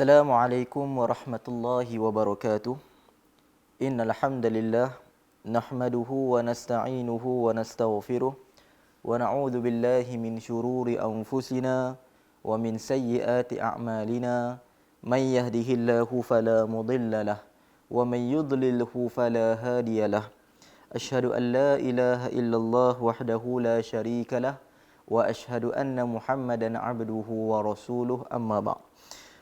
Assalamualaikum warahmatullahi wabarakatuh. Innal hamdalillah nahmaduhu wa nasta'inuhu wa nastaghfiruh wa na'udzu billahi min shururi anfusina wa min sayyiati a'malina. May yahdihillahu fala mudilla lah wa may yudlilhu fala hadiyalah. Asyhadu an la ilaha illallah wahdahu la syarika lah wa asyhadu anna Muhammadan 'abduhu wa rasuluh, amma ba'd.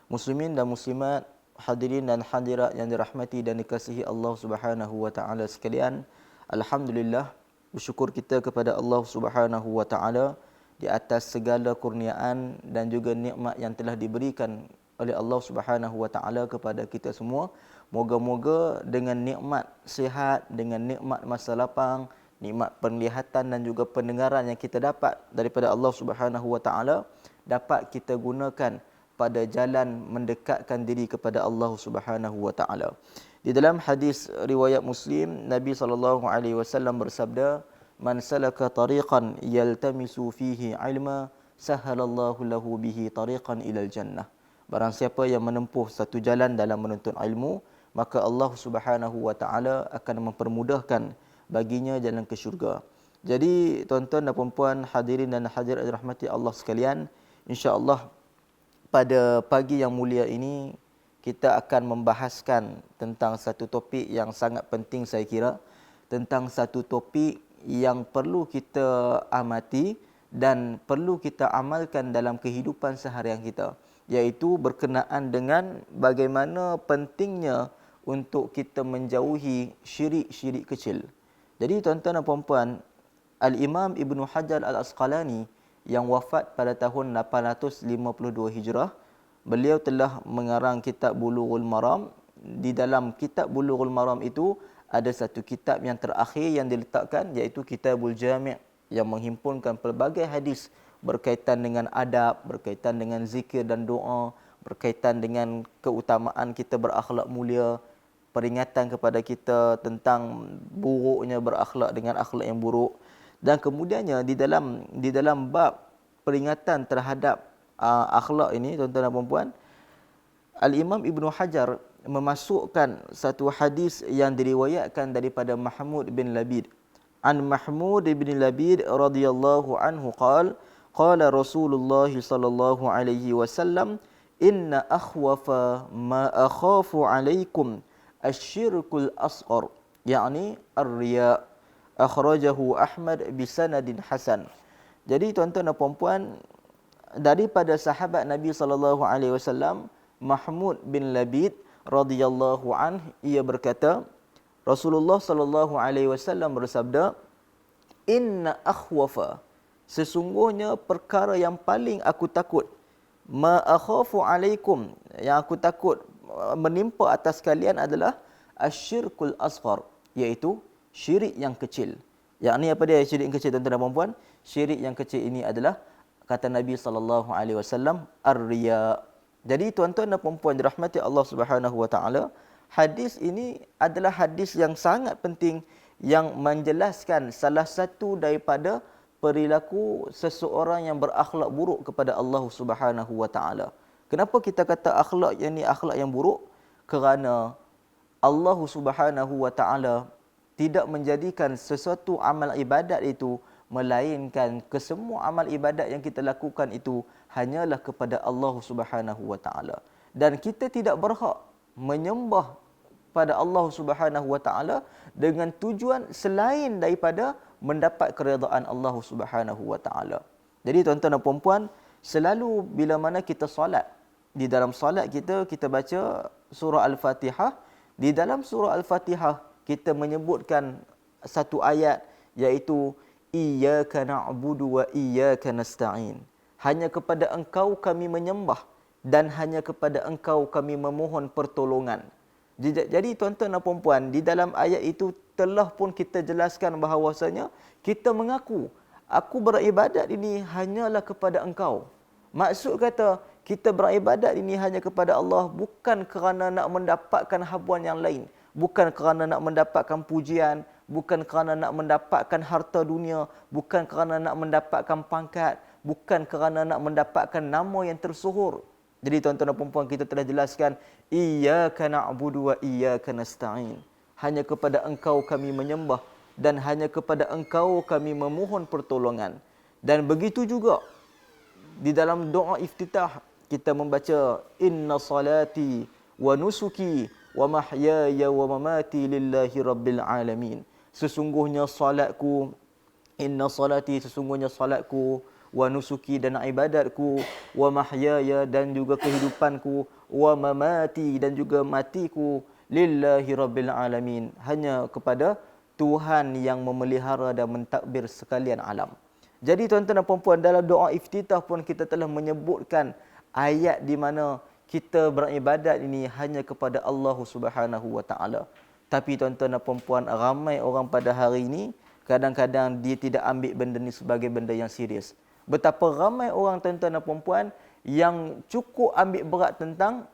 Muslimin dan muslimat, hadirin dan hadirat yang dirahmati dan dikasihi Allah Subhanahu wa taala sekalian, alhamdulillah, bersyukur kita kepada Allah Subhanahu wa taala di atas segala kurniaan dan juga nikmat yang telah diberikan oleh Allah Subhanahu wa taala kepada kita semua. Moga-moga dengan nikmat sihat, dengan nikmat masa lapang, nikmat penglihatan dan juga pendengaran yang kita dapat daripada Allah Subhanahu wa taala dapat kita gunakan pada jalan mendekatkan diri kepada Allah Subhanahu wa taala. Di dalam hadis riwayat Muslim, Nabi SAW bersabda, "Man salaka tariqan yaltamisu fihi ilma, sahhalallahu lahu bihi tariqan ilal jannah." Barang siapa yang menempuh satu jalan dalam menuntut ilmu, maka Allah Subhanahu wa taala akan mempermudahkan baginya jalan ke syurga. Jadi tuan-tuan dan puan-puan, hadirin dan hadirat dirahmati Allah sekalian, insya-Allah pada pagi yang mulia ini kita akan membahaskan tentang satu topik yang sangat penting, saya kira, tentang satu topik yang perlu kita amati dan perlu kita amalkan dalam kehidupan seharian kita, iaitu berkenaan dengan bagaimana pentingnya untuk kita menjauhi syirik-syirik kecil. Jadi tuan-tuan dan puan-puan, Al-Imam Ibn Hajar Al-Asqalani yang wafat pada tahun 852 Hijrah, beliau telah mengarang kitab Bulughul Maram. Di dalam kitab Bulughul Maram itu ada satu kitab yang terakhir yang diletakkan, iaitu Kitabul Jami', yang menghimpunkan pelbagai hadis berkaitan dengan adab, berkaitan dengan zikir dan doa, berkaitan dengan keutamaan kita berakhlak mulia, peringatan kepada kita tentang buruknya berakhlak dengan akhlak yang buruk. Dan kemudiannya di dalam bab peringatan terhadap akhlak ini, tuan-tuan dan puan-puan, Al-Imam Ibn Hajar memasukkan satu hadis yang diriwayatkan daripada Mahmud bin Labid. An Mahmud bin Labid radhiyallahu anhu qala Rasulullah sallallahu alaihi wasallam, "Inna akhwafa ma akhafu alaikum asy-syirkul asghar," yakni ar-riya. Akhrajahu Ahmad bisanadin hasan. Jadi tuan-tuan dan puan-puan, daripada sahabat Nabi SAW, Mahmud bin Labid radhiyallahu anh, ia berkata, Rasulullah SAW bersabda, "Inna akhwafa," sesungguhnya perkara yang paling aku takut, "ma akhafu alaikum," yang aku takut menimpa atas kalian adalah asyirkul asghar, iaitu syirik yang kecil. Yang ni apa dia syirik yang kecil, tuan-tuan dan puan-puan? Syirik yang kecil ini adalah, kata Nabi SAW, ar-riya. Jadi tuan-tuan dan puan-puan dirahmati Allah Subhanahu wa taala, hadis ini adalah hadis yang sangat penting yang menjelaskan salah satu daripada perilaku seseorang yang berakhlak buruk kepada Allah Subhanahu wa taala. Kenapa kita kata akhlak yang ni akhlak yang buruk? Kerana Allah Subhanahu wa taala tidak menjadikan sesuatu amal ibadat itu melainkan kesemua amal ibadat yang kita lakukan itu hanyalah kepada Allah Subhanahu wa taala. Dan kita tidak berhak menyembah pada Allah Subhanahu wa taala dengan tujuan selain daripada mendapat keredaan Allah Subhanahu wa taala. Jadi tuan-tuan dan puan-puan, selalu bila mana kita solat, di dalam solat kita baca surah Al-Fatihah. Di dalam surah Al-Fatihah kita menyebutkan satu ayat, iaitu iyyaka na'budu wa iyyaka nasta'in. Hanya kepada engkau kami menyembah dan hanya kepada engkau kami memohon pertolongan. Jadi tuan-tuan dan puan-puan, di dalam ayat itu telah pun kita jelaskan bahawasanya kita mengaku, aku beribadat ini hanyalah kepada engkau. Maksud kata kita beribadat ini hanya kepada Allah bukan kerana nak mendapatkan habuan yang lain, bukan kerana nak mendapatkan pujian, bukan kerana nak mendapatkan harta dunia, bukan kerana nak mendapatkan pangkat, bukan kerana nak mendapatkan nama yang tersohor. Jadi tuan-tuan dan puan-puan, kita telah jelaskan, iyyaka na'budu wa iyyaka nasta'in. Hanya kepada Engkau kami menyembah dan hanya kepada Engkau kami memohon pertolongan. Dan begitu juga di dalam doa iftitah kita membaca, inna salati wa nusuki wa mahyaya wa mamati lillahi rabbil alamin. Sesungguhnya salatku, inna salati, sesungguhnya salatku, wa nusuki, dan ibadatku, wa mahyaya, dan juga kehidupanku, wa mamati, dan juga matiku, lillahi rabbil alamin, hanya kepada Tuhan yang memelihara dan mentadbir sekalian alam. Jadi tuan-tuan dan puan-puan, dalam doa iftitah pun kita telah menyebutkan ayat di mana kita beribadat ini hanya kepada Allah Subhanahu wa taala. Tapi tuan-tuan dan puan-puan, ramai orang pada hari ini kadang-kadang dia tidak ambil benda ni sebagai benda yang serius. Betapa ramai orang tuan-tuan dan puan-puan yang cukup ambil berat tentang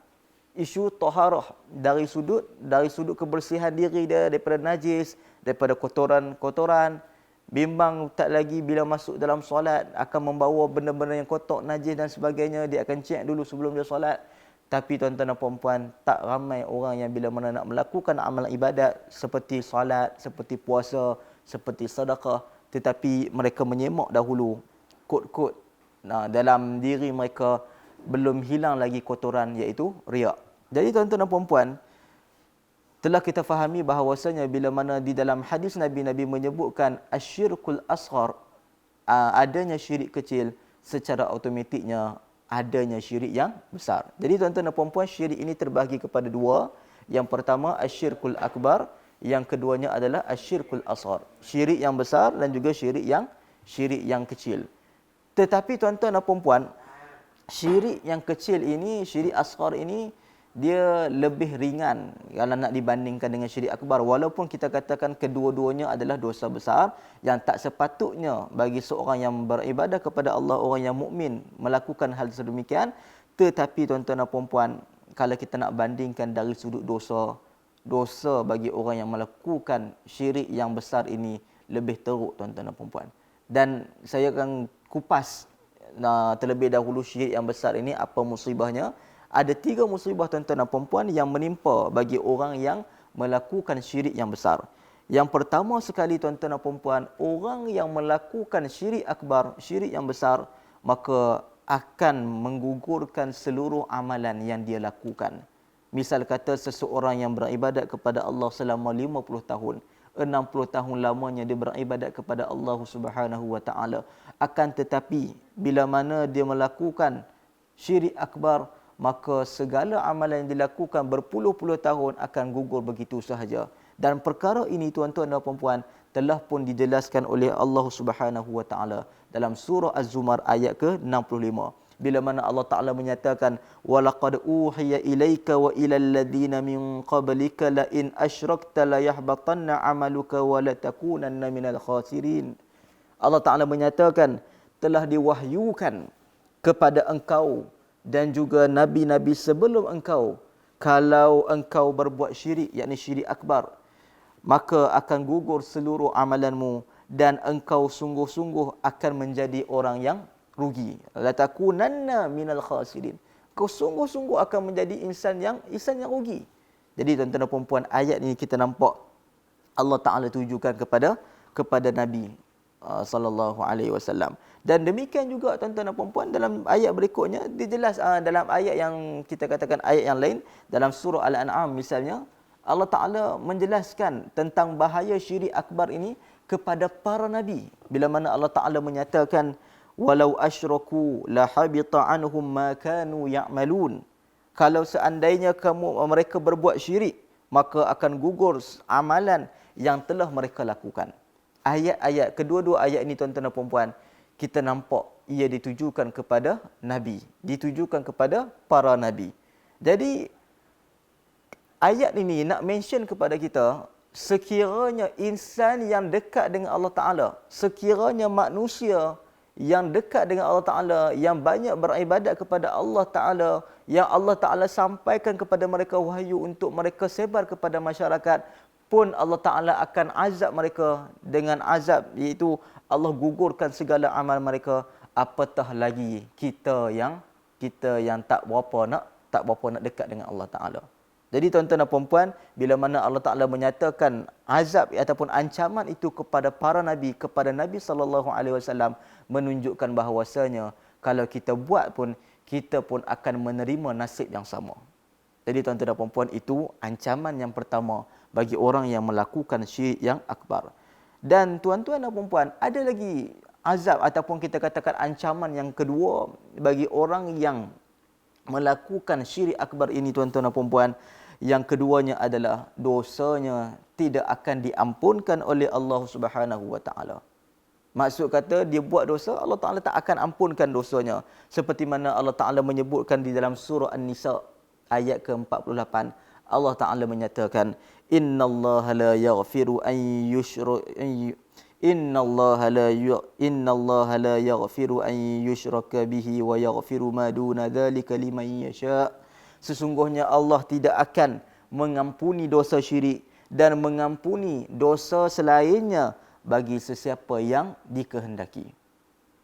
isu taharah dari sudut kebersihan diri dia daripada najis, daripada kotoran-kotoran. Bimbang tak lagi bila masuk dalam solat akan membawa benda-benda yang kotor, najis dan sebagainya, dia akan cek dulu sebelum dia solat. Tapi tuan-tuan dan puan-puan, tak ramai orang yang bila mana nak melakukan amalan ibadat seperti solat, seperti puasa, seperti sedekah, tetapi mereka menyemak dahulu kod-kod dalam diri mereka, belum hilang lagi kotoran, iaitu riak. Jadi tuan-tuan dan puan-puan, telah kita fahami bahawasanya bila mana di dalam hadis Nabi menyebutkan asyirkul asghar, adanya syirik kecil, secara automatiknya adanya syirik yang besar. Jadi tuan-tuan dan puan-puan, syirik ini terbahagi kepada dua. Yang pertama asyirkul akbar, yang keduanya adalah asyirkul asghar, syirik yang besar dan juga syirik yang kecil. Tetapi tuan-tuan dan puan-puan, syirik yang kecil ini, syirik asghar ini, dia lebih ringan kalau nak dibandingkan dengan syirik akbar. Walaupun kita katakan kedua-duanya adalah dosa besar yang tak sepatutnya bagi seorang yang beribadah kepada Allah, orang yang mukmin, melakukan hal sedemikian. Tetapi tuan-tuan dan puan-puan, kalau kita nak bandingkan dari sudut dosa bagi orang yang melakukan syirik yang besar ini lebih teruk tuan-tuan dan puan-puan. Dan saya akan kupas terlebih dahulu syirik yang besar ini apa musibahnya. Ada 3 musibah tuan-tuan dan puan-puan yang menimpa bagi orang yang melakukan syirik yang besar. Yang pertama sekali tuan-tuan dan puan-puan, orang yang melakukan syirik akbar, syirik yang besar, maka akan menggugurkan seluruh amalan yang dia lakukan. Misal kata seseorang yang beribadat kepada Allah selama 50 tahun, 60 tahun lamanya dia beribadat kepada Allah Subhanahu wa taala. Akan tetapi bila mana dia melakukan syirik akbar, maka segala amalan yang dilakukan berpuluh-puluh tahun akan gugur begitu sahaja. Dan perkara ini tuan-tuan dan puan-puan telah pun dijelaskan oleh Allah Subhanahu wa taala dalam surah Az-Zumar ayat ke-65. Bila mana Allah Taala menyatakan, walaqad uhiya ilaika wa ilal ladzina min qablika la in asyrakta la yahbatanna amaluka wa la takunanna minal khasirin. Allah Taala menyatakan, telah diwahyukan kepada engkau dan juga nabi-nabi sebelum engkau, kalau engkau berbuat syirik, yakni syirik akbar, maka akan gugur seluruh amalanmu dan engkau sungguh-sungguh akan menjadi orang yang rugi. La takunanna minal khasirin. Kau sungguh-sungguh akan menjadi insan yang rugi. Jadi tuan-tuan dan puan-puan, ayat ini kita nampak Allah Taala tujukan kepada Nabi sallallahu alaihi wasallam. Dan demikian juga tuan-tuan dan puan-puan, dalam ayat berikutnya dijelas dalam ayat yang kita katakan ayat yang lain, dalam surah Al-An'am misalnya, Allah Taala menjelaskan tentang bahaya syirik akbar ini kepada para nabi. Bila mana Allah Taala menyatakan, walau asyraku la habita anhum ma kanu ya'malun. Kalau seandainya mereka berbuat syirik, maka akan gugur amalan yang telah mereka lakukan. Ayat-ayat, kedua-dua ayat ini tuan-tuan dan puan-puan, kita nampak ia ditujukan kepada Nabi, ditujukan kepada para Nabi. Jadi, ayat ini nak mention kepada kita, sekiranya insan yang dekat dengan Allah Ta'ala, sekiranya manusia yang dekat dengan Allah Ta'ala, yang banyak beribadat kepada Allah Ta'ala, yang Allah Ta'ala sampaikan kepada mereka wahyu untuk mereka sebar kepada masyarakat, pun Allah Ta'ala akan azab mereka dengan azab, iaitu Allah gugurkan segala amal mereka. Apatah lagi kita yang kita yang tak berapa nak dekat dengan Allah Taala. Jadi tuan-tuan dan puan-puan, bila mana Allah Taala menyatakan azab ataupun ancaman itu kepada para nabi, kepada Nabi sallallahu alaihi wasallam, menunjukkan bahawasanya kalau kita buat pun kita pun akan menerima nasib yang sama. Jadi tuan-tuan dan puan-puan, itu ancaman yang pertama bagi orang yang melakukan syirik yang akbar. Dan tuan-tuan dan puan-puan, ada lagi azab ataupun kita katakan ancaman yang kedua bagi orang yang melakukan syirik akbar ini, tuan-tuan dan puan-puan. Yang keduanya adalah dosanya tidak akan diampunkan oleh Allah Subhanahu wa taala. Maksud kata dia buat dosa, Allah Taala tak akan ampunkan dosanya. Seperti mana Allah Taala menyebutkan di dalam surah An-Nisa ayat ke-48. Allah Taala menyatakan, "Innallaha la yaghfiru an Innallaha la yaghfiru an yushraka bihi wa yaghfiru ma duna dzalika liman yasha." Sesungguhnya Allah tidak akan mengampuni dosa syirik dan mengampuni dosa selainnya bagi sesiapa yang dikehendaki.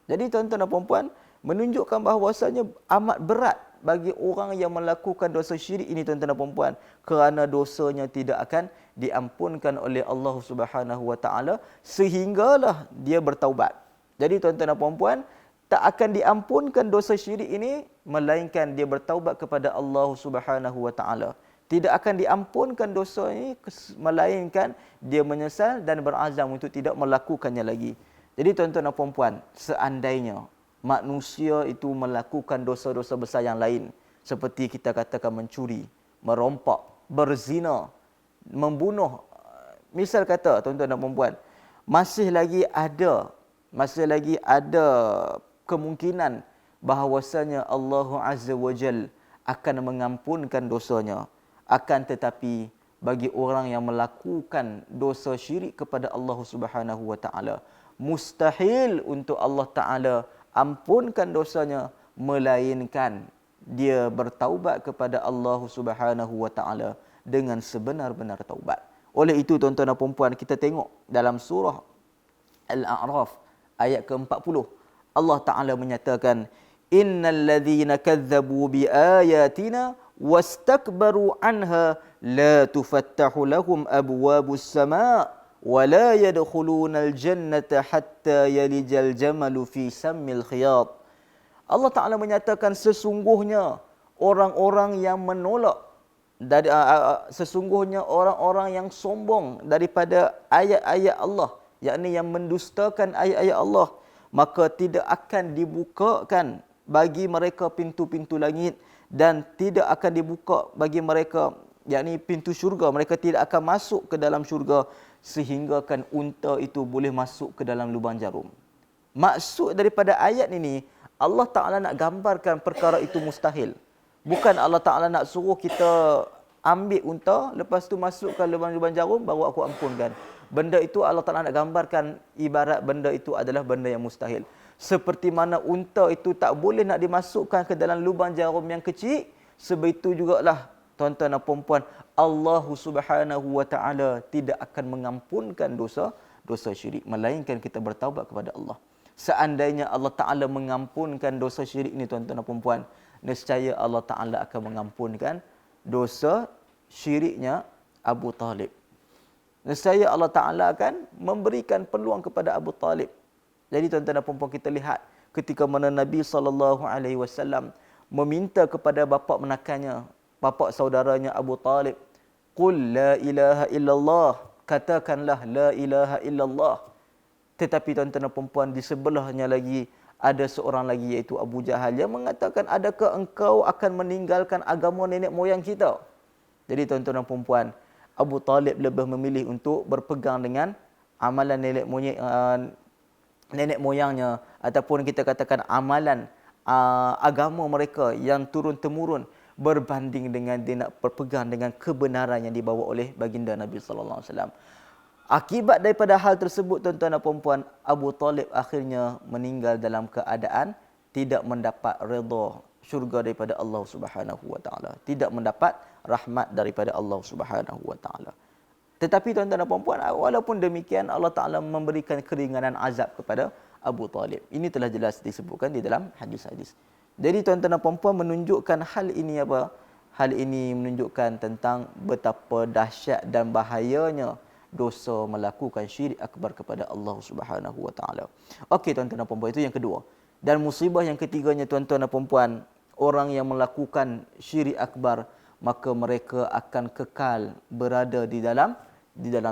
Jadi tuan-tuan dan puan-puan, menunjukkan bahawasanya amat berat bagi orang yang melakukan dosa syirik ini, tuan-tuan dan puan-puan, kerana dosanya tidak akan diampunkan oleh Allah Subhanahu wa taala sehinggalah dia bertaubat. Jadi tuan-tuan dan puan-puan, tak akan diampunkan dosa syirik ini melainkan dia bertaubat kepada Allah Subhanahu wa taala. Tidak akan diampunkan dosa ini melainkan dia menyesal dan berazam untuk tidak melakukannya lagi. Jadi tuan-tuan dan puan-puan, seandainya manusia itu melakukan dosa-dosa besar yang lain, seperti kita katakan mencuri, merompak, berzina, membunuh, misal kata tuan-tuan dan puan-puan, masih lagi ada kemungkinan bahawasanya Allah Azza wa Jal akan mengampunkan dosanya. Akan tetapi bagi orang yang melakukan dosa syirik kepada Allah Subhanahu wa taala, mustahil untuk Allah Taala ampunkan dosanya melainkan dia bertaubat kepada Allah Subhanahu wa taala dengan sebenar-benar taubat. Oleh itu tuan-tuan dan puan-puan, kita tengok dalam surah Al-A'raf ayat ke-40, Allah Taala menyatakan, innal ladzina kadzdzabu biayatina wastakbaru anha la tufattahu lahum abwabus sama' wa la yadkhulunal jannata hatta yalijal jamalu fi sammil khiyat. Allah Taala menyatakan sesungguhnya orang-orang yang menolak dari sesungguhnya orang-orang yang sombong daripada ayat-ayat Allah, yakni yang mendustakan ayat-ayat Allah, maka tidak akan dibukakan bagi mereka pintu-pintu langit dan tidak akan dibuka bagi mereka, yakni pintu syurga, mereka tidak akan masuk ke dalam syurga sehinggakan unta itu boleh masuk ke dalam lubang jarum. Maksud daripada ayat ini, Allah Ta'ala nak gambarkan perkara itu mustahil. Bukan Allah Ta'ala nak suruh kita ambil unta, lepas tu masuk ke lubang-lubang jarum, baru aku ampunkan. Benda itu Allah Ta'ala nak gambarkan ibarat benda itu adalah benda yang mustahil. Seperti mana unta itu tak boleh nak dimasukkan ke dalam lubang jarum yang kecil, sebegitu jugalah tuan-tuan dan puan-puan, Allah Subhanahu wa taala tidak akan mengampunkan dosa syirik melainkan kita bertaubat kepada Allah. Seandainya Allah Taala mengampunkan dosa syirik ni, tuan-tuan dan puan-puan, nescaya Allah Taala akan mengampunkan dosa syiriknya Abu Talib. Nescaya Allah Ta'ala akan memberikan peluang kepada Abu Talib. Jadi tuan-tuan dan puan-puan, kita lihat ketika mana Nabi SAW meminta kepada bapa menakannya, bapa saudaranya Abu Talib, "Qul la ilaha illallah," katakanlah la ilaha illallah. Tetapi tuan-tuan dan puan-puan, di sebelahnya lagi ada seorang lagi, iaitu Abu Jahal, yang mengatakan, adakah engkau akan meninggalkan agama nenek moyang kita? Jadi tuan-tuan dan puan-puan, Abu Talib lebih memilih untuk berpegang dengan amalan nenek moyangnya, ataupun kita katakan amalan agama mereka yang turun-temurun, berbanding dengan dia nak berpegang dengan kebenaran yang dibawa oleh baginda Nabi sallallahu alaihi wasallam. Akibat daripada hal tersebut, tuan-tuan dan puan-puan, Abu Talib akhirnya meninggal dalam keadaan tidak mendapat redha syurga daripada Allah Subhanahu wa taala, tidak mendapat rahmat daripada Allah Subhanahu wa taala. Tetapi tuan-tuan dan puan-puan, walaupun demikian, Allah Taala memberikan keringanan azab kepada Abu Talib. Ini telah jelas disebutkan di dalam hadis-hadis. Jadi tuan-tuan dan puan-puan menunjukkan hal ini apa? Hal ini menunjukkan tentang betapa dahsyat dan bahayanya dosa melakukan syirik akbar kepada Allah Subhanahu wa taala. Okey tuan-tuan dan puan-puan, itu yang kedua. Dan musibah yang ketiganya tuan-tuan dan puan-puan, orang yang melakukan syirik akbar maka mereka akan kekal berada di dalam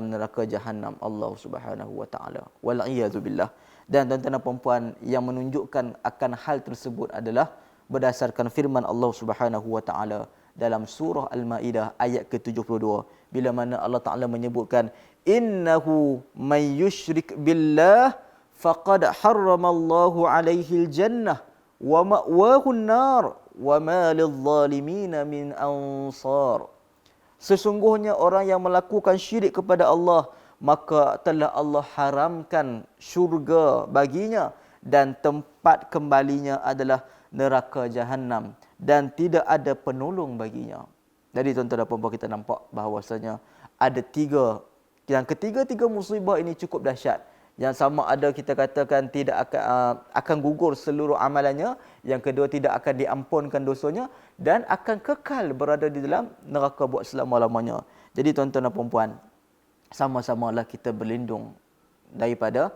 neraka jahanam Allah Subhanahu wa taala. Wal iyadu billah. Dan tuan-tuan dan puan-puan, yang menunjukkan akan hal tersebut adalah berdasarkan firman Allah Subhanahu wa taala dalam surah Al-Maidah ayat ke-72, bila mana Allah Taala menyebutkan innahu may yusyrik billah faqad harramallahu alaihi al-jannah wa ma'wahu an-nar wa ma lidh-dhalimin min ansar. Sesungguhnya orang yang melakukan syirik kepada Allah, maka telah Allah haramkan syurga baginya dan tempat kembalinya adalah neraka jahanam dan tidak ada penolong baginya. Jadi tuan-tuan dan puan-puan, kita nampak bahawasanya ada tiga, yang ketiga-tiga musibah ini cukup dahsyat. Yang sama ada kita katakan tidak akan gugur seluruh amalannya, yang kedua tidak akan diampunkan dosanya, dan akan kekal berada di dalam neraka buat selama-lamanya. Jadi tuan-tuan dan puan-puan, sama-samalah kita berlindung daripada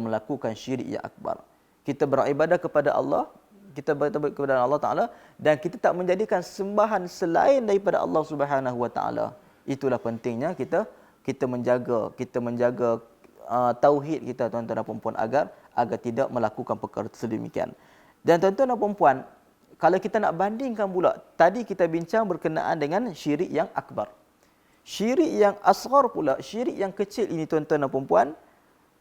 melakukan syirik yang akbar. Kita beribadah kepada Allah, kita beribadah kepada Allah Taala, dan kita tak menjadikan sembahan selain daripada Allah Subhanahu wa taala. Itulah pentingnya kita menjaga tauhid kita tuan-tuan dan puan-puan agar tidak melakukan perkara sedemikian. Dan tuan-tuan dan puan-puan, kalau kita nak bandingkan pula, tadi kita bincang berkenaan dengan syirik yang akbar. Syirik yang asghar pula, syirik yang kecil ini tuan-tuan dan puan-puan,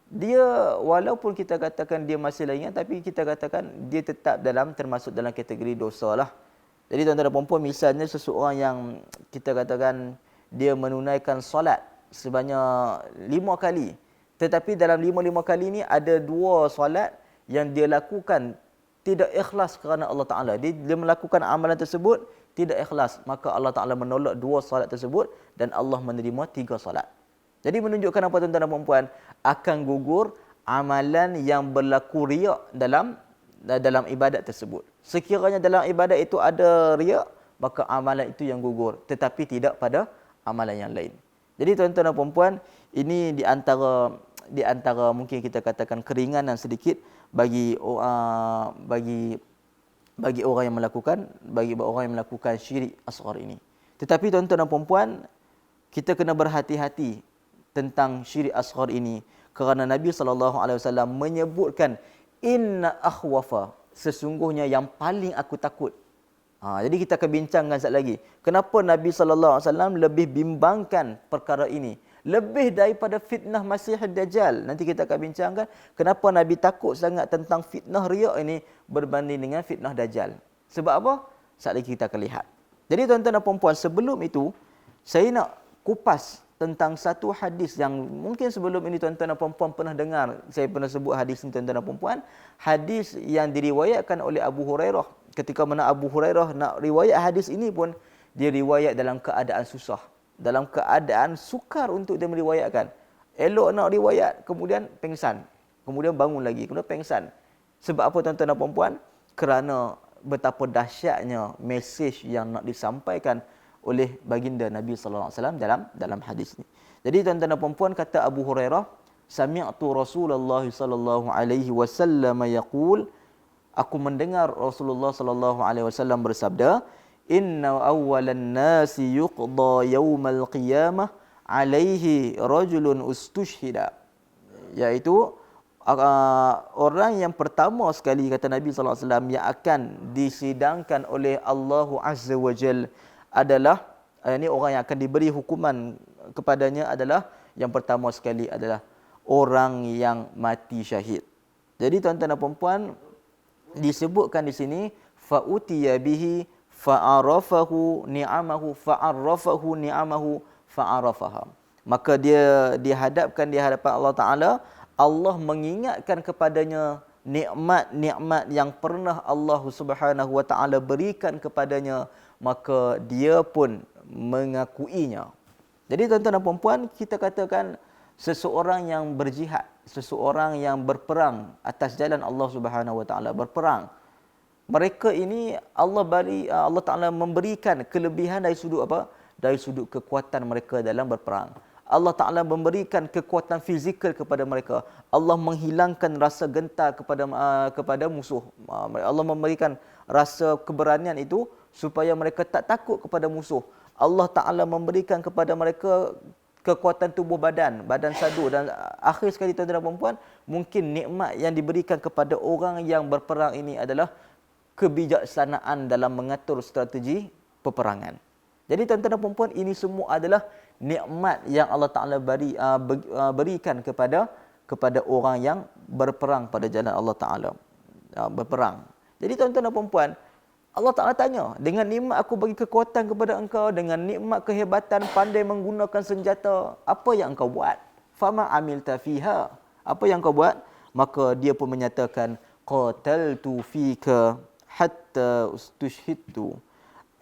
dia walaupun kita katakan dia masih ringan, tapi kita katakan dia tetap termasuk dalam kategori dosa lah. Jadi tuan-tuan dan puan-puan, misalnya seseorang yang kita katakan dia menunaikan solat sebanyak 5 kali, tetapi dalam 5 kali ini ada 2 solat yang dia lakukan tidak ikhlas kerana Allah Ta'ala. Dia melakukan amalan tersebut tidak ikhlas, maka Allah Ta'ala menolak 2 solat tersebut dan Allah menerima 3 solat. Jadi menunjukkan apa tuan-tuan dan puan-puan? Akan gugur amalan yang berlaku riak dalam ibadat tersebut. Sekiranya dalam ibadat itu ada riak, maka amalan itu yang gugur, tetapi tidak pada amalan yang lain. Jadi tuan-tuan dan puan-puan, ini di antara mungkin kita katakan keringanan sedikit bagi orang yang melakukan syirik asghar ini. Tetapi tuan-tuan dan puan-puan, kita kena berhati-hati tentang syirik asghar ini, kerana Nabi SAW menyebutkan inna akhwafa, sesungguhnya yang paling aku takut. Jadi kita akan bincangkan sekali lagi, kenapa Nabi SAW lebih bimbangkan perkara ini lebih daripada fitnah Masih Dajjal. Nanti kita akan bincangkan kenapa Nabi takut sangat tentang fitnah riak ini berbanding dengan fitnah Dajjal. Sebab apa? Sekali lagi kita akan lihat. Jadi tuan-tuan dan puan-puan, sebelum itu saya nak kupas tentang satu hadis yang mungkin sebelum ini tuan-tuan dan puan-puan pernah dengar. Saya pernah sebut hadis ini tuan-tuan dan puan-puan. Hadis yang diriwayatkan oleh Abu Hurairah. Ketika mana Abu Hurairah nak riwayat hadis ini pun, dia riwayat dalam keadaan susah, dalam keadaan sukar untuk dia meriwayatkan. Elok nak riwayat, kemudian pengsan, kemudian bangun lagi, kemudian pengsan. Sebab apa tuan-tuan dan puan-puan? Kerana betapa dahsyatnya mesej yang nak disampaikan oleh baginda Nabi sallallahu alaihi wasallam dalam hadis ini. Jadi tuan-tuan dan puan-puan, kata Abu Hurairah, sami'tu Rasulullah sallallahu alaihi wasallam yaqul, aku mendengar Rasulullah sallallahu alaihi wasallam bersabda, inna awwalan nasi yuqda yaumal qiyamah alaihi rajulun ustushhida, iaitu orang yang pertama sekali, kata Nabi sallallahu alaihi wasallam, yang akan disidangkan oleh Allah Azza wa Jalla adalah ini orang yang akan diberi hukuman kepadanya adalah, yang pertama sekali adalah orang yang mati syahid. Jadi tuan-tuan dan puan-puan, disebutkan di sini fa'utiya bihi fa'arafahu ni'amahu fa'arafaha. Maka dia dihadapkan di hadapan Allah Taala, Allah mengingatkan kepadanya nikmat-nikmat yang pernah Allah Subhanahu wa taala berikan kepadanya, maka dia pun mengakuinya. Jadi tuan-tuan dan puan-puan, kita katakan seseorang yang berjihad, seseorang yang berperang atas jalan Allah Subhanahu wa taala, berperang, Mereka ini Allah Taala memberikan kelebihan dari sudut apa? Dari sudut kekuatan mereka dalam berperang. Allah Taala memberikan kekuatan fizikal kepada mereka. Allah menghilangkan rasa gentar kepada musuh. Allah memberikan rasa keberanian itu supaya mereka tak takut kepada musuh. Allah Taala memberikan kepada mereka kekuatan tubuh badan sadu, dan akhir sekali tuan-tuan dan puan, mungkin nikmat yang diberikan kepada orang yang berperang ini adalah kebijaksanaan dalam mengatur strategi peperangan. Jadi tuan-tuan dan puan, ini semua adalah nikmat yang Allah Taala berikan kepada orang yang berperang pada jalan Allah Taala, berperang. Jadi tuan-tuan dan puan, Allah Ta'ala tanya, dengan nikmat aku bagi kekuatan kepada engkau, dengan nikmat kehebatan, pandai menggunakan senjata, apa yang engkau buat? Fama amilta fiha. Apa yang engkau buat? Maka dia pun menyatakan, qataltu fika hatta ustushhidtu.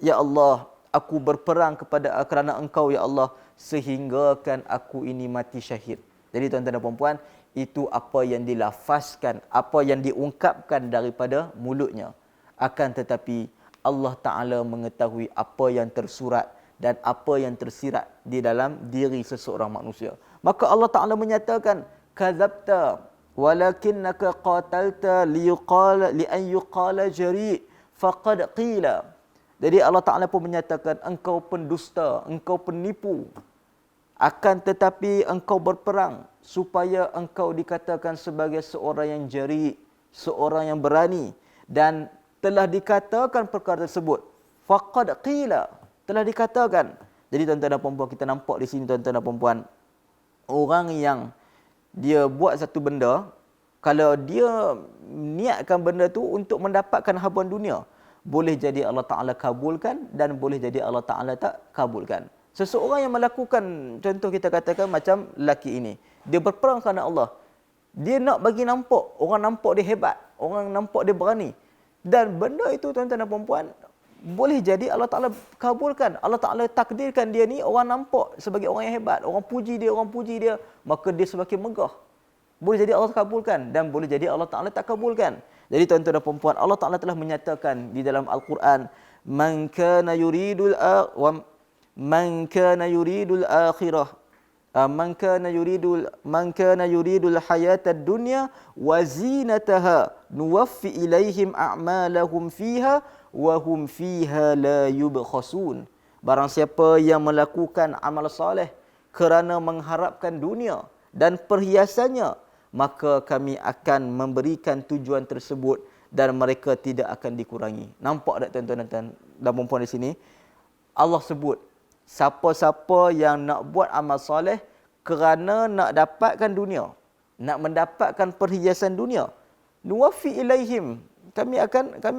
Ya Allah, aku berperang kerana engkau, ya Allah, sehinggakan aku ini mati syahid. Jadi tuan-tuan dan puan-puan, itu apa yang dilafazkan, apa yang diungkapkan daripada mulutnya. Akan tetapi Allah Ta'ala mengetahui apa yang tersurat dan apa yang tersirat di dalam diri seseorang manusia. Maka Allah Ta'ala menyatakan, kadzabta walakinnaka qatalta li an yuqala jari' faqad qila. Jadi Allah Ta'ala pun menyatakan, engkau pendusta, engkau penipu. Akan tetapi engkau berperang supaya engkau dikatakan sebagai seorang yang jari', seorang yang berani. Dan telah dikatakan perkara tersebut. Faqad qila. Telah dikatakan. Jadi tuan-tuan dan puan-puan, kita nampak di sini tuan-tuan dan puan-puan, orang yang dia buat satu benda, kalau dia niatkan benda tu untuk mendapatkan habuan dunia, boleh jadi Allah Ta'ala kabulkan dan boleh jadi Allah Ta'ala tak kabulkan. Seseorang yang melakukan, contoh kita katakan macam lelaki ini, dia berperang kerana Allah. Dia nak bagi nampak, orang nampak dia hebat, orang nampak dia berani. Dan benda itu tuan-tuan dan puan-puan, boleh jadi Allah Ta'ala kabulkan. Allah Ta'ala takdirkan dia ni orang nampak sebagai orang yang hebat. Orang puji dia, maka dia semakin megah. Boleh jadi Allah kabulkan dan boleh jadi Allah Ta'ala tak kabulkan. Jadi tuan-tuan dan puan-puan, Allah Ta'ala telah menyatakan di dalam Al-Quran, Man kana yuridul akhirah man kana yuridul hayatad dunya wa zinataha nuwaffi ilaihim a'malahum fiha wa hum fiha la yubkhasun. Barang siapa yang melakukan amal soleh kerana mengharapkan dunia dan perhiasannya, maka kami akan memberikan tujuan tersebut dan mereka tidak akan dikurangi. Nampak tak tuan-tuan dan puan-puan di sini? Allah sebut, siapa-siapa yang nak buat amal soleh kerana nak dapatkan dunia, nak mendapatkan perhiasan dunia, nuwaffi ilaihim, kami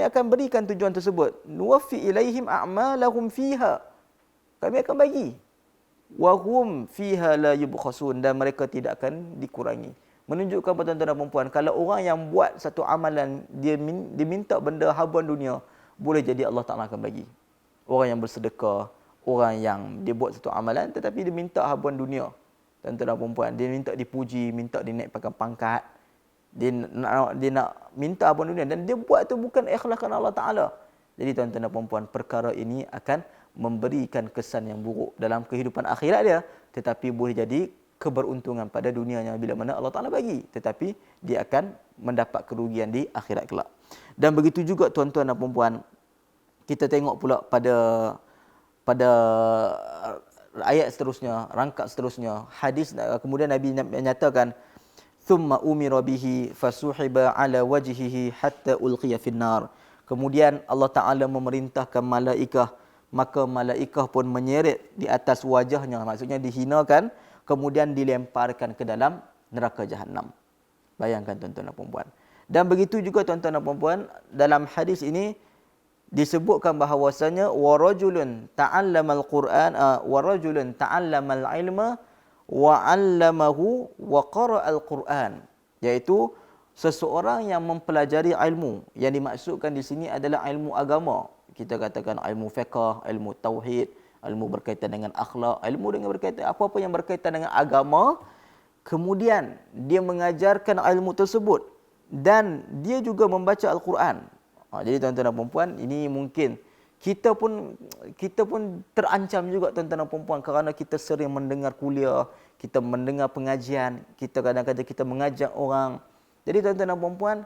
akan berikan tujuan tersebut. Nuwaffi ilaihim a'malahum fiha, kami akan bagi. Wa hum fiha la yubkhasun, dan mereka tidak akan dikurangi. Menunjukkan kepada tuan-tuan dan puan-puan, kalau orang yang buat satu amalan, dia minta benda habuan dunia, boleh jadi Allah Ta'ala akan bagi. Orang yang bersedekah, orang yang dia buat satu amalan tetapi dia minta habuan dunia, tuan-tuan dan puan-puan, dia minta dipuji, minta dinaikkan pangkat, dia nak minta habuan dunia, dan dia buat tu bukan ikhlas kerana Allah Ta'ala. Jadi tuan-tuan dan puan-puan, perkara ini akan memberikan kesan yang buruk dalam kehidupan akhirat dia, tetapi boleh jadi keberuntungan pada dunianya bila mana Allah Ta'ala bagi, tetapi dia akan mendapat kerugian di akhirat kelak. Dan begitu juga tuan-tuan dan puan-puan, kita tengok pula pada ayat seterusnya, rangkap seterusnya, hadis, kemudian Nabi menyatakan, thumma umira bihi fasuhiba ala wajhihi hatta ulqiya finnar. Kemudian Allah Ta'ala memerintahkan malaikah, maka malaikah pun menyeret di atas wajahnya, maksudnya dihinakan, kemudian dilemparkan ke dalam neraka Jahannam. Bayangkan tuan-tuan dan puan-puan. Dan begitu juga tuan-tuan dan puan-puan, dalam hadis ini disebutkan bahawasanya warajulun ta'allamal Qur'an warajulun ta'allamal ilma wa 'allamahu wa qara'al Qur'an, iaitu seseorang yang mempelajari ilmu. Yang dimaksudkan di sini adalah ilmu agama. Kita katakan ilmu fiqh, ilmu tauhid, ilmu berkaitan dengan akhlak, ilmu dengan berkaitan apa-apa yang berkaitan dengan agama. Kemudian dia mengajarkan ilmu tersebut dan dia juga membaca Al-Quran. Jadi tuan-tuan dan puan, ini mungkin kita pun terancam juga tuan-tuan dan puan, kerana kita sering mendengar kuliah, kita mendengar pengajian, kita kadang-kadang kita mengajak orang. Jadi tuan-tuan dan puan,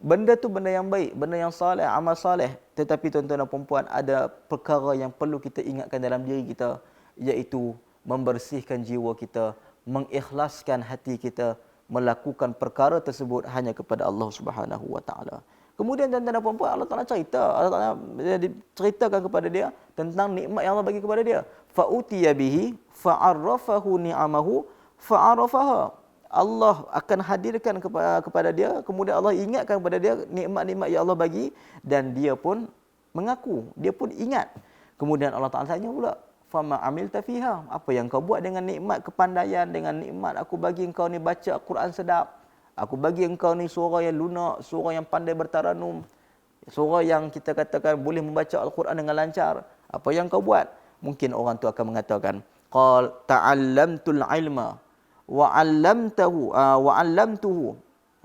benda tu benda yang baik, benda yang soleh, amal soleh. Tetapi tuan-tuan dan puan, ada perkara yang perlu kita ingatkan dalam diri kita, iaitu membersihkan jiwa kita, mengikhlaskan hati kita, melakukan perkara tersebut hanya kepada Allah Subhanahu wa taala. Kemudian tuan-tuan dan puan, Allah Taala Allah Taala ceritakan kepada dia tentang nikmat yang Allah bagi kepada dia. Fa utiya bihi fa'arrafahu ni'amahu fa'arafaha. Allah akan hadirkan kepada dia, kemudian Allah ingatkan kepada dia nikmat-nikmat yang Allah bagi, dan dia pun mengaku, dia pun ingat. Kemudian Allah Taala tanya pula, fama amilta fiha, apa yang kau buat dengan nikmat kepandaian, dengan nikmat aku bagi engkau ni baca Quran sedap, aku bagi engkau ni suara yang lunak, suara yang pandai bertaranum, suara yang kita katakan boleh membaca Al-Quran dengan lancar. Apa yang kau buat? Mungkin orang tu akan mengatakan, qal ta'allamtul ilma wa 'allamtuhu.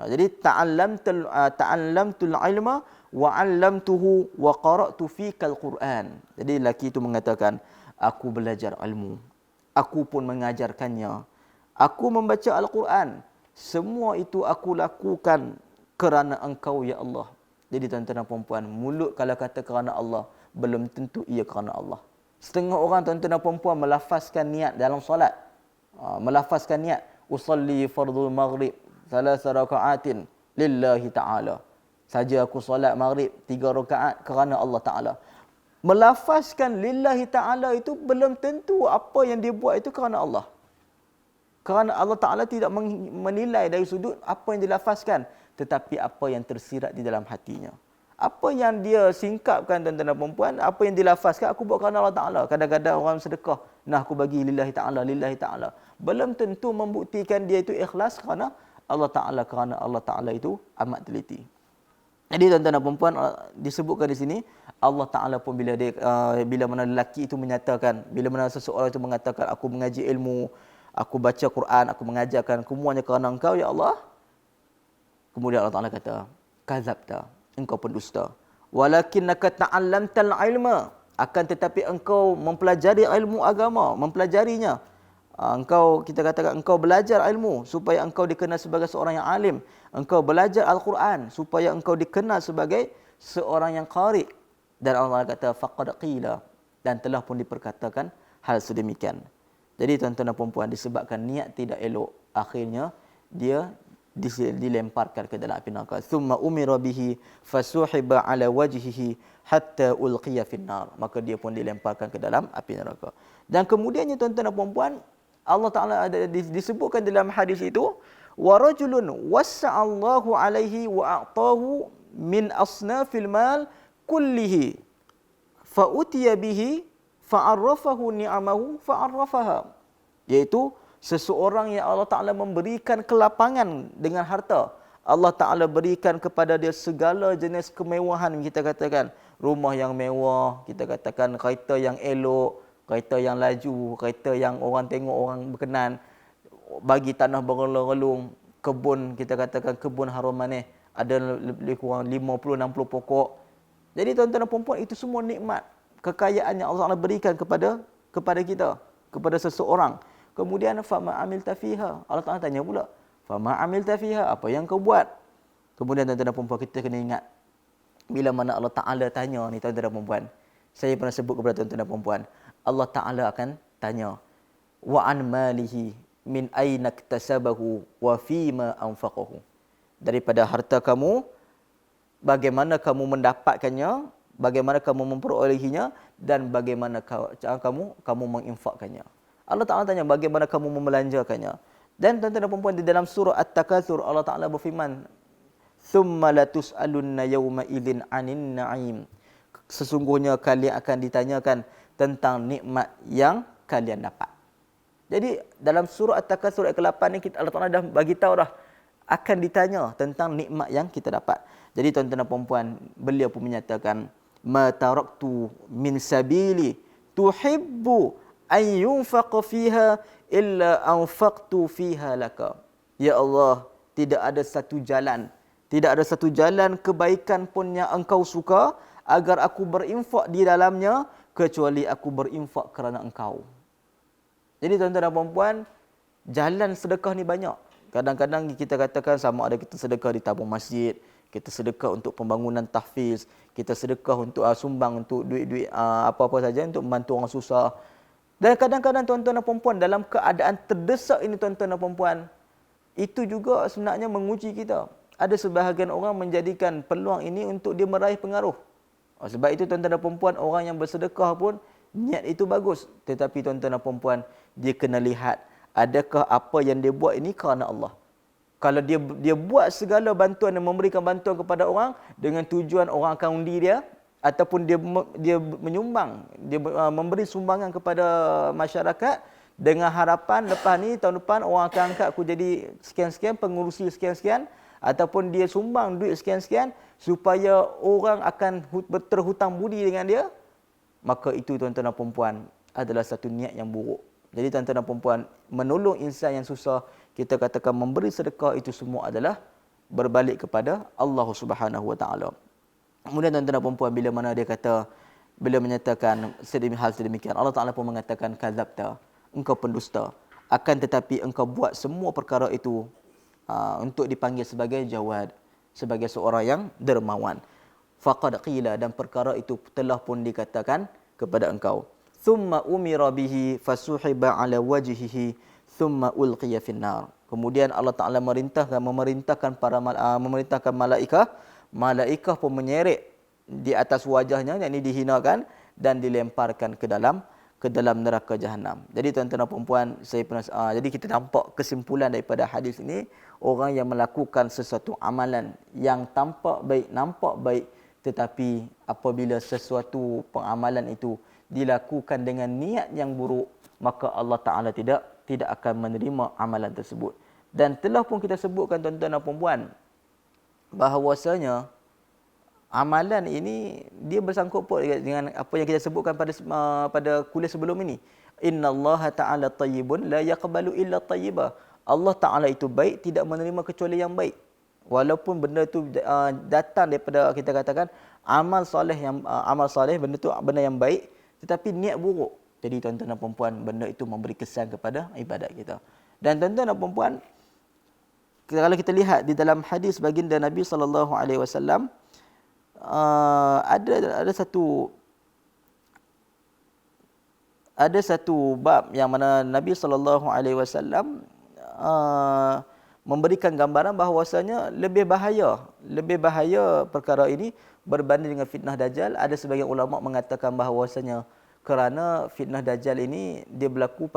Jadi ta'allamtul ilma wa 'allamtuhu wa qara'tu fikal Quran. Jadi lelaki itu mengatakan, aku belajar ilmu, aku pun mengajarkannya, aku membaca Al-Quran. Semua itu aku lakukan kerana engkau ya Allah. Jadi tuan-tuan dan puan-puan, mulut kalau kata kerana Allah, belum tentu ia kerana Allah. Setengah orang tuan-tuan dan puan-puan melafazkan niat dalam solat. Melafazkan niat, usalli fardul maghrib 3 rakaatin lillahi ta'ala. Saja aku solat maghrib 3 rakaat kerana Allah Ta'ala. Melafazkan lillahi ta'ala itu belum tentu apa yang dia buat itu kerana Allah. Kerana Allah Ta'ala tidak menilai dari sudut apa yang dilafazkan, tetapi apa yang tersirat di dalam hatinya. Apa yang dia singkapkan tuan-tuan dan puan-puan, apa yang dilafazkan, aku buat kerana Allah Ta'ala. Kadang-kadang orang sedekah, nah aku bagi lillahi ta'ala, lillahi ta'ala. Belum tentu membuktikan dia itu ikhlas kerana Allah Ta'ala, kerana Allah Ta'ala itu amat teliti. Jadi tuan-tuan dan puan-puan, disebutkan di sini, Allah Ta'ala pun bila mana lelaki itu menyatakan, bila mana seseorang itu mengatakan, aku mengaji ilmu, aku baca Quran, aku mengajarkan, semuanya kerana engkau ya Allah. Kemudian Allah Ta'ala kata, kazabta, engkau pendusta. Walakinnaka ta'allamtal ilma, akan tetapi engkau mempelajari ilmu agama, mempelajarinya. Kita katakan engkau belajar ilmu supaya engkau dikenal sebagai seorang yang alim. Engkau belajar Al-Quran supaya engkau dikenal sebagai seorang yang qari. Dan Allah kata faqad qila, dan telah pun diperkatakan hal sedemikian. Jadi tuan-tuan dan puan-puan, disebabkan niat tidak elok, akhirnya dia dilemparkan ke dalam api neraka. Thumma umira bihi fasuhiba ala wajhihi hatta ulqiya finnar. Maka dia pun dilemparkan ke dalam api neraka. Dan kemudiannya tuan-tuan dan puan-puan, Allah Ta'ala ada disebutkan dalam hadis itu, wa rajulun wassa'allahu alaihi wa a'tahu min asnafil mal kullihi fa utiya bihi fa'arrafahu ni'amahu fa'arrafaha. Iaitu seseorang yang Allah Ta'ala memberikan kelapangan dengan harta. Allah Ta'ala berikan kepada dia segala jenis kemewahan, kita katakan rumah yang mewah, kita katakan kereta yang elok, kereta yang laju, kereta yang orang tengok orang berkenan, bagi tanah bergelung-gelung, kebun, kita katakan kebun harum manis, ada lebih kurang 50-60 pokok. Jadi tuan-tuan dan puan-puan, itu semua nikmat, kekayaan yang Allah Ta'ala berikan kepada kita, kepada seseorang. Kemudian fama amilta fiha, Allah Ta'ala tanya pula, fama amilta fiha, apa yang kau buat? Kemudian tuan-tuan dan puan-puan, kita kena ingat, bila mana Allah Ta'ala tanya ni tuan-tuan dan puan-puan, saya pernah sebut kepada tuan-tuan dan puan-puan, Allah Ta'ala akan tanya, wa an malihi min aina iktasabahu wa fima anfaqahu. Daripada harta kamu, bagaimana kamu mendapatkannya, bagaimana kamu memperolehinya, dan bagaimana kamu menginfakkannya. Allah Ta'ala tanya bagaimana kamu membelanjakannya. Dan tuan-tuan dan puan-puan, di dalam surah At-Takatsur Allah Ta'ala berfirman, thumma latus'alunna yawma idzin 'anin na'im. Sesungguhnya kalian akan ditanyakan tentang nikmat yang kalian dapat. Jadi dalam surah At-Takatsur ayat ke-8 ni, Allah Ta'ala dah bagi tahu dah akan ditanya tentang nikmat yang kita dapat. Jadi tuan-tuan dan puan-puan, beliau pun menyatakan, ma taraktu min sabili tuhibbu an yunfaqa fiha illa anfaqtu fiha laka. Ya Allah, tidak ada satu jalan Tidak ada satu jalan kebaikan pun yang engkau suka agar aku berinfak di dalamnya kecuali aku berinfak kerana engkau. Jadi tuan-tuan dan puan-puan, jalan sedekah ni banyak. Kadang-kadang kita katakan sama ada kita sedekah di tabung masjid, kita sedekah untuk pembangunan tahfiz, kita sedekah untuk sumbang untuk duit-duit apa-apa saja untuk membantu orang susah. Dan kadang-kadang tuan-tuan dan puan-puan dalam keadaan terdesak ini tuan-tuan dan puan-puan, itu juga sebenarnya menguji kita. Ada sebahagian orang menjadikan peluang ini untuk dia meraih pengaruh. Sebab itu tuan-tuan dan puan-puan, orang yang bersedekah pun niat itu bagus. Tetapi tuan-tuan dan puan-puan, dia kena lihat adakah apa yang dia buat ini kerana Allah. Kalau dia buat segala bantuan dan memberikan bantuan kepada orang dengan tujuan orang akan undi dia, ataupun dia menyumbang, dia memberi sumbangan kepada masyarakat dengan harapan lepas ni tahun depan orang akan angkat aku jadi sekian-sekian, pengurusi sekian-sekian, ataupun dia sumbang duit sekian-sekian supaya orang akan terhutang budi dengan dia, maka itu tuan-tuan dan puan-puan adalah satu niat yang buruk. Jadi tuan-tuan dan puan-puan, menolong insan yang susah, kita katakan memberi sedekah, itu semua adalah berbalik kepada Allah Subhanahu Wa Taala. Kemudian tuan-tuan dan puan-puan, bila mana dia kata, bila menyatakan hal sedemikian, Allah Taala pun mengatakan kadzabta, engkau pendusta. Akan tetapi engkau buat semua perkara itu untuk dipanggil sebagai jawad, sebagai seorang yang dermawan. Faqad qila, dan perkara itu telah pun dikatakan kepada engkau. Thumma umira bihi fasuhiba ala wajhihi thumma ulqiya finnar. Kemudian Allah Taala memerintahkan malaikah pun menyeret di atas wajahnya, yakni dihinakan dan dilemparkan ke dalam neraka jahanam. Jadi tuan-tuan dan puan-puan, jadi kita nampak kesimpulan daripada hadis ini, orang yang melakukan sesuatu amalan yang nampak baik, tetapi apabila sesuatu pengamalan itu dilakukan dengan niat yang buruk, maka Allah Taala tidak akan menerima amalan tersebut. Dan telah pun kita sebutkan tuan-tuan dan puan-puan, bahawasanya amalan ini dia bersangkut paut dengan apa yang kita sebutkan pada kuliah sebelum ini. Innallaha ta'ala tayyibun la yaqbalu illa tayyiba. Allah Taala itu baik, tidak menerima kecuali yang baik. Walaupun benda itu datang daripada, kita katakan, amal soleh, benda itu benda yang baik, tetapi niat buruk. Jadi tuan-tuan dan puan-puan, benda itu memberi kesan kepada ibadat kita. Dan tuan-tuan dan puan-puan, kalau kita lihat di dalam hadis baginda Nabi sallallahu alaihi wasallam, ada satu bab yang mana Nabi sallallahu alaihi wasallam memberikan gambaran bahawasanya lebih bahaya perkara ini berbanding dengan fitnah dajjal. Ada sebagian ulama mengatakan bahawasanya kerana fitnah dajjal ini dia berlaku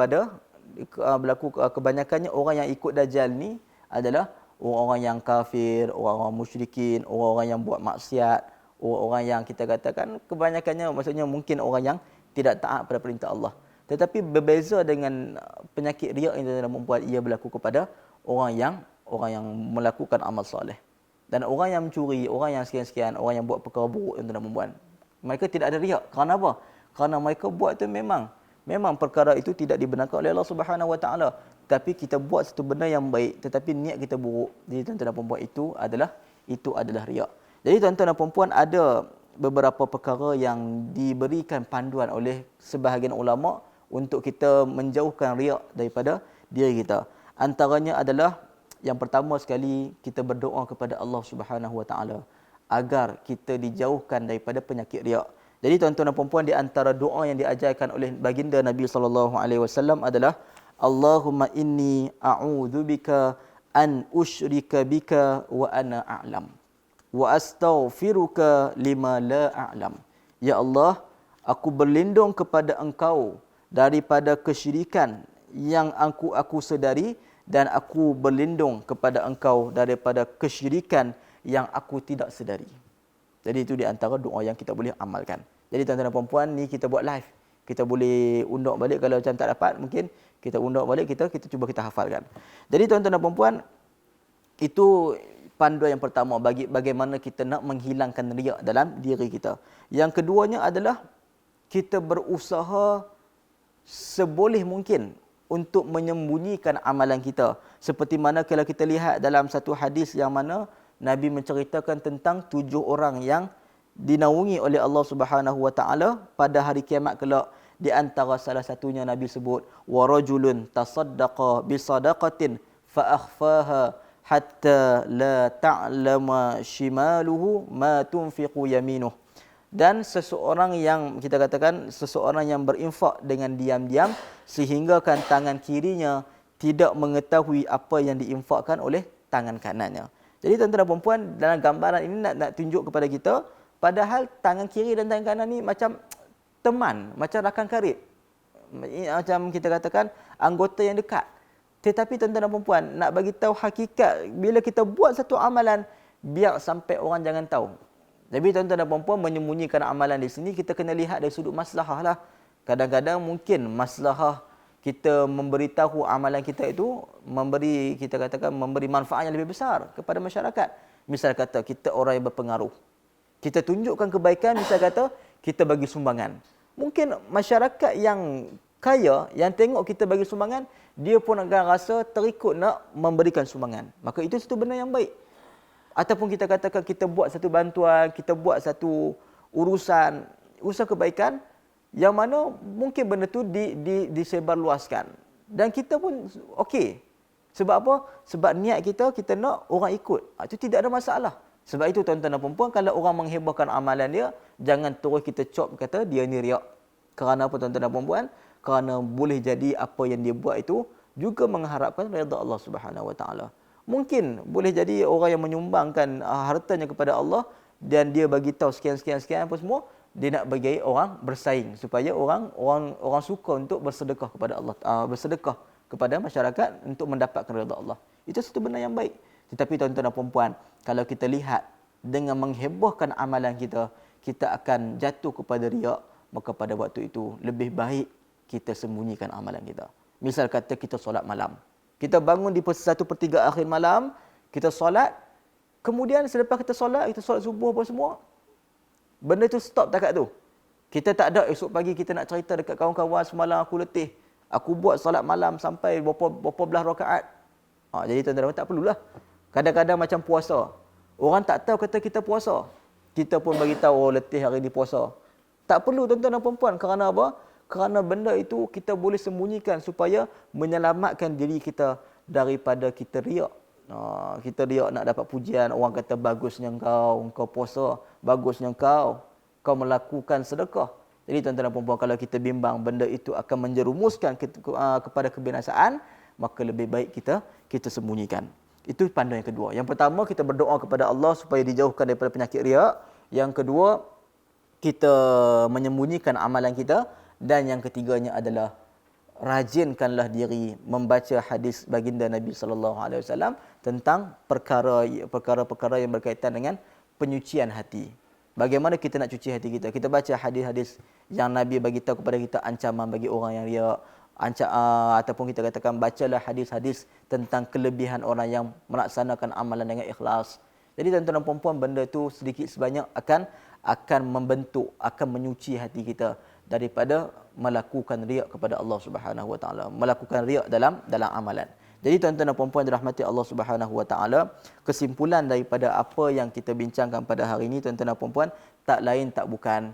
kebanyakannya orang yang ikut dajjal ni adalah orang-orang yang kafir, orang-orang musyrikin, orang-orang yang buat maksiat, orang-orang yang kita katakan kebanyakannya maksudnya mungkin orang yang tidak taat pada perintah Allah. Tetapi berbeza dengan penyakit riak yang membuat ia berlaku kepada orang yang melakukan amal soleh. Dan orang yang mencuri, orang yang sekian-sekian, orang yang buat perkara buruk yang tidak membuat, mereka tidak ada riak. Kerana apa? Kerana mereka buat itu memang perkara itu tidak dibenarkan oleh Allah Subhanahu Wa Taala. Tapi kita buat satu benda yang baik, tetapi niat kita buruk. Jadi tuan-tuan dan puan-puan, itu adalah riak. Jadi tuan-tuan dan puan-puan, ada beberapa perkara yang diberikan panduan oleh sebahagian ulama untuk kita menjauhkan riak daripada diri kita. Antaranya adalah, yang pertama sekali, kita berdoa kepada Allah Subhanahu Wa Taala agar kita dijauhkan daripada penyakit riak. Jadi tuan-tuan dan puan-puan, di antara doa yang diajarkan oleh baginda Nabi sallallahu alaihi wasallam adalah Allahumma inni a'udzubika an usyrika bika wa ana a'lam wa astaghfiruka lima la a'lam. Ya Allah, aku berlindung kepada Engkau daripada kesyirikan yang aku sedari, dan aku berlindung kepada Engkau daripada kesyirikan yang aku tidak sedari. Jadi itu di antara doa yang kita boleh amalkan. Jadi tuan-tuan dan puan-puan, ni kita buat live. Kita boleh undur balik, kalau macam tak dapat mungkin kita undur balik, kita cuba kita hafalkan. Jadi tuan-tuan dan puan-puan, itu panduan yang pertama bagaimana kita nak menghilangkan riak dalam diri kita. Yang keduanya adalah kita berusaha seboleh mungkin untuk menyembunyikan amalan kita. Seperti mana kalau kita lihat dalam satu hadis yang mana Nabi menceritakan tentang 7 orang yang dinaungi oleh Allah Subhanahu wa taala pada hari kiamat kelak. Di antara salah satunya Nabi sebut wa rajulun tasaddaqa bi sadaqatin fa akhfaha hatta la ta'lama shimaluhu ma tunfiqu yaminuh. Dan seseorang yang kita katakan seseorang yang berinfak dengan diam-diam sehingga kan tangan kirinya tidak mengetahui apa yang diinfakkan oleh tangan kanannya. Jadi tuan-tuan dan puan, dalam gambaran ini nak tunjuk kepada kita, padahal tangan kiri dan tangan kanan ni macam teman, macam rakan karib. Macam kita katakan anggota yang dekat. Tetapi tuan-tuan dan puan, nak bagi tahu hakikat bila kita buat satu amalan, biar sampai orang jangan tahu. Tapi tuan-tuan dan puan, menyembunyikan amalan di sini kita kena lihat dari sudut maslahah lah. Kadang-kadang mungkin maslahah kita memberitahu amalan kita itu memberi, kita katakan memberi manfaat yang lebih besar kepada masyarakat. Misal kata kita orang yang berpengaruh, kita tunjukkan kebaikan, misal kata kita bagi sumbangan. Mungkin masyarakat yang kaya yang tengok kita bagi sumbangan, dia pun akan rasa terikut nak memberikan sumbangan. Maka itu satu benda yang baik. Ataupun kita katakan kita buat satu bantuan, kita buat satu urusan kebaikan yang mana mungkin benda tu disebarluaskan. Dan kita pun okey. Sebab apa? Sebab niat kita nak orang ikut. Itu tidak ada masalah. Sebab itu tuan-tuan dan puan-puan, kalau orang menghebahkan amalan dia, jangan terus kita cop kata dia ni riak. Kerana apa tuan-tuan dan puan-puan? Kerana boleh jadi apa yang dia buat itu juga mengharapkan redha Allah Subhanahu wa taala. Mungkin boleh jadi orang yang menyumbangkan hartanya kepada Allah dan dia bagi tahu sekian apa semua, dia nak bagi orang bersaing supaya orang suka untuk bersedekah kepada Allah, bersedekah kepada masyarakat untuk mendapatkan redha Allah. Itu satu benda yang baik. Tetapi tuan-tuan dan puan-puan, kalau kita lihat dengan menghebohkan amalan kita, kita akan jatuh kepada riak, maka pada waktu itu lebih baik kita sembunyikan amalan kita. Misal kata kita solat malam. Kita bangun di 1/3 akhir malam, kita solat, kemudian selepas kita solat subuh apa semua, benda tu stop takat tu. Kita tak ada esok pagi kita nak cerita dekat kawan-kawan, semalam aku letih, aku buat solat malam sampai berapa belah rakaat. Jadi tuan-tuan tak perlulah. Kadang-kadang macam puasa. Orang tak tahu kata kita puasa. Kita pun bagi tahu letih hari ni puasa. Tak perlu tuan-tuan dan puan-puan. Kerana apa? Kerana benda itu kita boleh sembunyikan supaya menyelamatkan diri kita daripada kita riak. Kita riak nak dapat pujian. Orang kata bagusnya engkau puasa. Bagusnya engkau melakukan sedekah. Jadi tuan-tuan dan puan-puan, kalau kita bimbang benda itu akan menjerumuskan kepada kebinasaan, maka lebih baik kita sembunyikan. Itu panduan yang kedua. Yang pertama, kita berdoa kepada Allah supaya dijauhkan daripada penyakit riak. Yang kedua, kita menyembunyikan amalan kita. Dan yang ketiganya adalah rajinkanlah diri membaca hadis baginda Nabi sallallahu alaihi wasallam tentang perkara-perkara yang berkaitan dengan penyucian hati. Bagaimana kita nak cuci hati kita? Kita baca hadis-hadis yang Nabi bagi tahu kepada kita ancaman bagi orang yang riak, ataupun kita katakan bacalah hadis-hadis tentang kelebihan orang yang melaksanakan amalan dengan ikhlas. Jadi tuan-tuan dan puan-puan, benda tu sedikit sebanyak akan membentuk, akan menyuci hati kita daripada melakukan riak kepada Allah Subhanahu wa taala, melakukan riak dalam amalan. Jadi tuan-tuan dan puan-puan dirahmati Allah Subhanahu wa taala, kesimpulan daripada apa yang kita bincangkan pada hari ini tuan-tuan dan puan-puan, tak lain tak bukan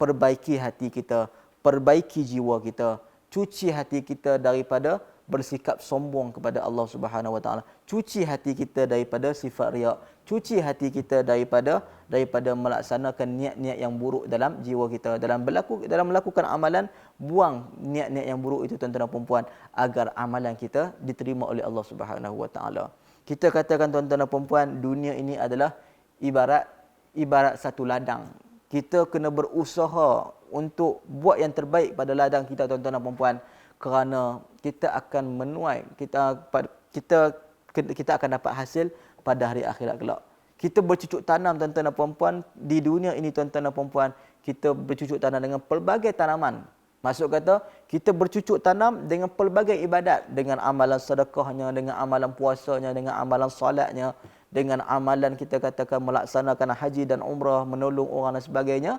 perbaiki hati kita, perbaiki jiwa kita, cuci hati kita daripada bersikap sombong kepada Allah Subhanahu wa taala, cuci hati kita daripada sifat riak, cuci hati kita daripada melaksanakan niat-niat yang buruk dalam jiwa kita, dalam melakukan amalan, buang niat-niat yang buruk itu tuan-tuan dan puan-puan, agar amalan kita diterima oleh Allah Subhanahu wa taala. Kita katakan tuan-tuan dan puan-puan, dunia ini adalah ibarat satu ladang. Kita kena berusaha untuk buat yang terbaik pada ladang kita tuan-tuan dan puan-puan, kerana kita akan menuai, kita akan dapat hasil pada hari akhirat kelak. Kita bercucuk tanam tuan-tuan dan puan-puan di dunia ini tuan-tuan dan puan-puan, kita bercucuk tanam dengan pelbagai tanaman. Maksud kata, kita bercucuk tanam dengan pelbagai ibadat, dengan amalan sedekahnya, dengan amalan puasanya, dengan amalan solatnya, dengan amalan kita katakan melaksanakan haji dan umrah, menolong orang dan sebagainya.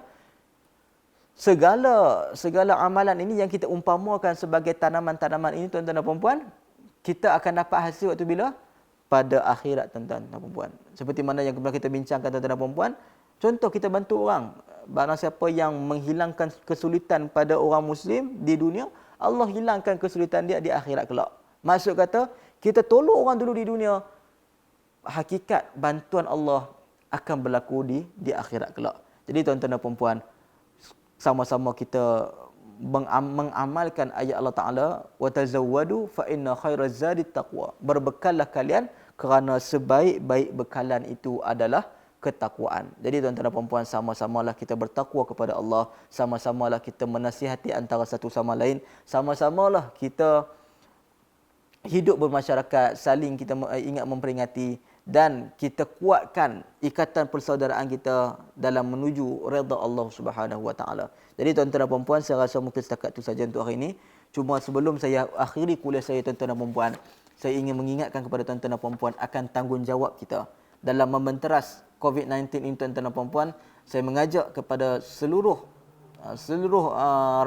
Segala amalan ini yang kita umpamakan sebagai tanaman-tanaman ini tuan-tuan dan puan-puan, kita akan dapat hasil waktu bila? pada akhirat, tuan-tuan dan puan. Seperti mana yang pernah kita bincangkan, tuan-tuan dan puan, contoh kita bantu orang, barang siapa yang menghilangkan kesulitan pada orang Muslim di dunia, Allah hilangkan kesulitan dia di akhirat kelak. Maksud kata, kita tolong orang dulu di dunia, hakikat bantuan Allah akan berlaku di akhirat kelak. Jadi tuan-tuan dan puan, sama-sama kita mengamalkan ayat Allah Ta'ala, wa tazawwadu fa inna khairaz zadi taqwa. Berbekallah kalian kerana sebaik-baik bekalan itu adalah ketakwaan. Jadi tuan-tuan dan puan, sama-samalah kita bertakwa kepada Allah, sama-samalah kita menasihati antara satu sama lain, sama-samalah kita hidup bermasyarakat, saling kita ingat memperingati, dan kita kuatkan ikatan persaudaraan kita dalam menuju redha Allah Subhanahu wa taala. Jadi tuan-tuan dan puan, saya rasa mungkin setakat itu saja untuk hari ini. Cuma sebelum saya akhiri kuliah saya, tuan-tuan dan puan, saya ingin mengingatkan kepada tuan-tuan dan puan akan tanggungjawab kita dalam membenteras COVID-19 ini, tuan-tuan dan puan. Saya mengajak kepada seluruh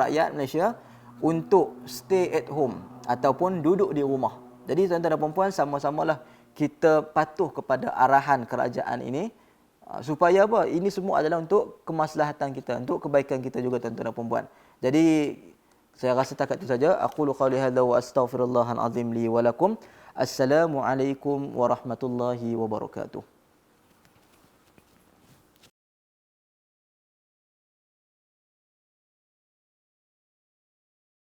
rakyat Malaysia untuk stay at home ataupun duduk di rumah. Jadi tuan-tuan dan puan, sama-samalah kita patuh kepada arahan kerajaan ini, supaya apa? Ini semua adalah untuk kemaslahatan kita, untuk kebaikan kita juga, tuan-tuan dan puan. Jadi saya rasa takat itu saja. Aqulu qawli hadza wa astaghfirullahal azim li wa lakum. Assalamualaikum warahmatullahi wabarakatuh.